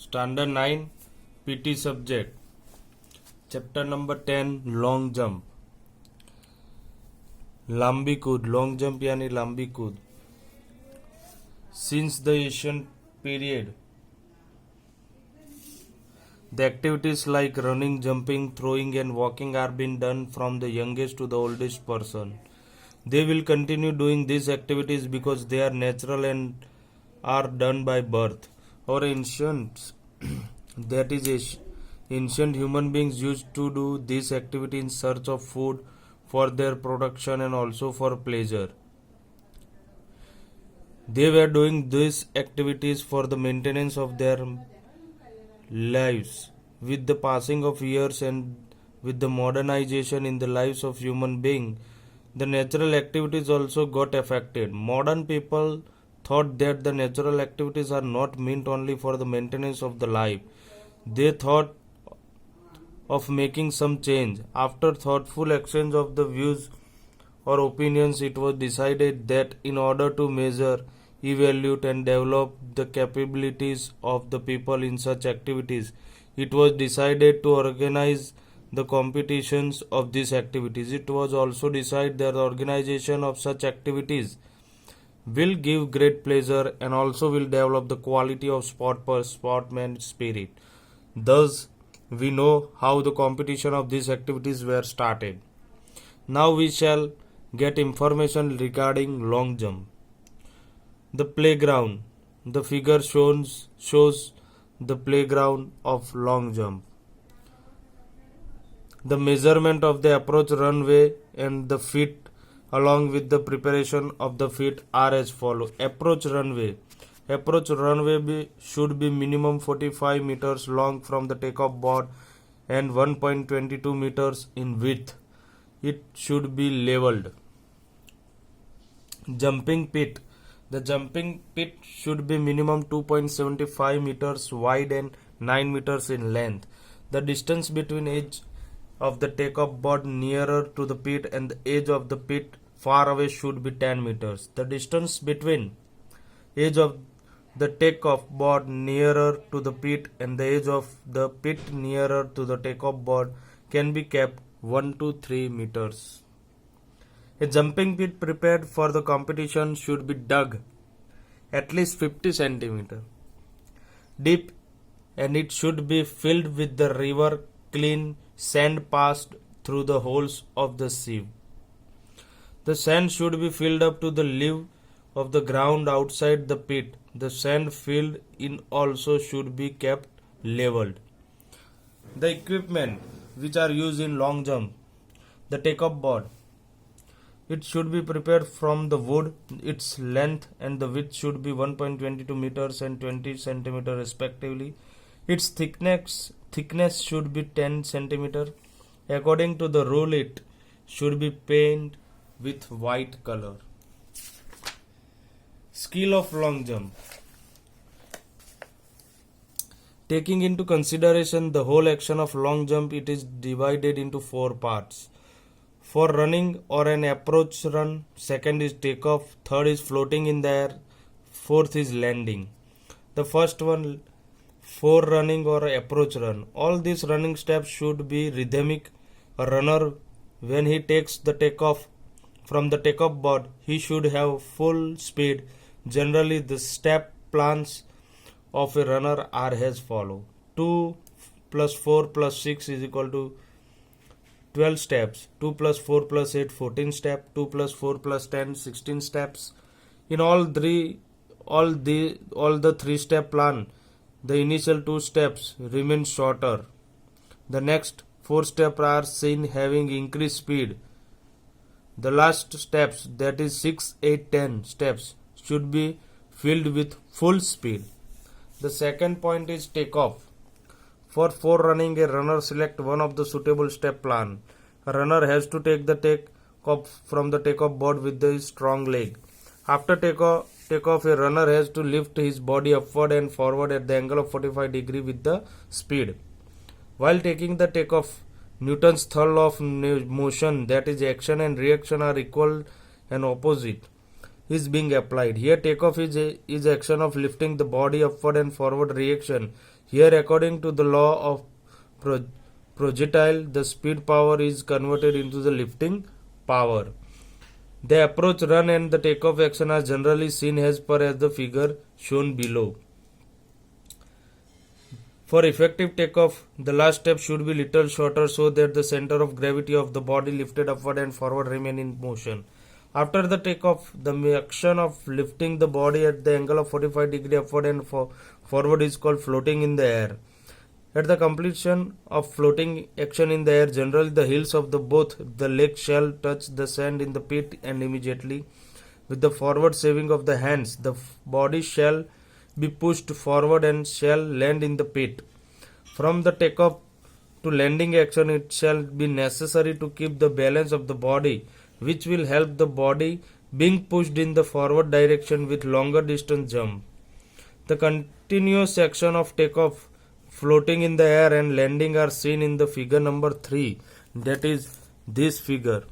Standard 9 PT subject. Chapter number 10 Long jump. लांबी कूद. Long jump यानी लांबी कूद. Since the ancient period, the activities like running, jumping, throwing and walking are being done from the youngest to the oldest person. They will continue doing these activities because they are natural and are done by birth. Our ancients, that is ancient human beings, used to do this activity in search of food for their production and also for pleasure. They were doing these activities for the maintenance of their lives. With the passing of years and with the modernization in the lives of human beings, the natural activities also got affected. Modern people thought that the natural activities are not meant only for the maintenance of the life. They thought of making some change. After thoughtful exchange of the views or opinions, it was decided that in order to measure, evaluate and develop the capabilities of the people in such activities, it was decided to organize the competitions of these activities. It was also decided that the organization of such activities will give great pleasure and also will develop the quality of sportsman spirit. Thus, we know how the competition of these activities were started. Now we shall get information regarding long jump. The playground. The figure shows the playground of long jump. The measurement of the approach runway and the feet along with the preparation of the feet are as follows. Approach runway. Approach runway should be minimum 45 meters long from the takeoff board and 1.22 meters in width. It should be leveled. Jumping pit. The jumping pit should be minimum 2.75 meters wide and 9 meters in length. The distance between edge of the takeoff board nearer to the pit and the edge of the pit far away should be 10 meters. The distance between edge of the takeoff board nearer to the pit and the edge of the pit nearer to the takeoff board can be kept 1 to 3 meters. A jumping pit prepared for the competition should be dug at least 50 centimeters deep and it should be filled with the river clean sand passed through the holes of the sieve. The sand should be filled up to the level of the ground outside the pit. The sand filled in also should be kept leveled. The equipment which are used in long jump. The takeoff board. It should be prepared from the wood. Its length and the width should be 1.22 meters and 20 centimeters respectively. Its thickness should be 10 centimeters. According to the rule, it should be painted with white color. Skill of long jump. Taking into consideration the whole action of long jump, it is divided into 4 parts. For running or an approach run, second is takeoff, third is floating in the air, fourth is landing. The first one, for running or approach run. All these running steps should be rhythmic. A runner, when he takes the takeoff from the takeoff board, he should have full speed. Generally, the step plans of a runner are as follow. 2 plus 4 plus 6 is equal to 12 steps. 2 plus 4 plus 8 14 steps. 2 plus 4 plus 10 16 steps. In all the 3 step plan, the initial 2 steps remain shorter. The next 4 steps are seen having increased speed. The last steps, that is 6, 8, 10 steps, should be filled with full speed. The second point is takeoff. For running, a runner select one of the suitable step plan. A runner has to take the takeoff from the takeoff board with his strong leg. After takeoff, a runner has to lift his body upward and forward at the angle of 45 degrees with the speed. While taking the takeoff, Newton's third law of motion, that is action and reaction, are equal and opposite. is being applied. Here takeoff is action of lifting the body upward and forward reaction. Here according to the law of projectile, the speed power is converted into the lifting power. The approach, run and the takeoff action are generally seen as per as the figure shown below. For effective takeoff, the last step should be little shorter so that the center of gravity of the body lifted upward and forward remain in motion. After the takeoff, the action of lifting the body at the angle of 45 degree upward and forward is called floating in the air. At the completion of floating action in the air, generally the heels of both the legs shall touch the sand in the pit, and immediately with the forward shaving of the hands, the body shall be pushed forward and shall land in the pit. From the takeoff to landing action, it shall be necessary to keep the balance of the body, which will help the body being pushed in the forward direction with longer distance jump. The continuous action of takeoff, floating in the air and landing are seen in the figure number 3, that is this figure.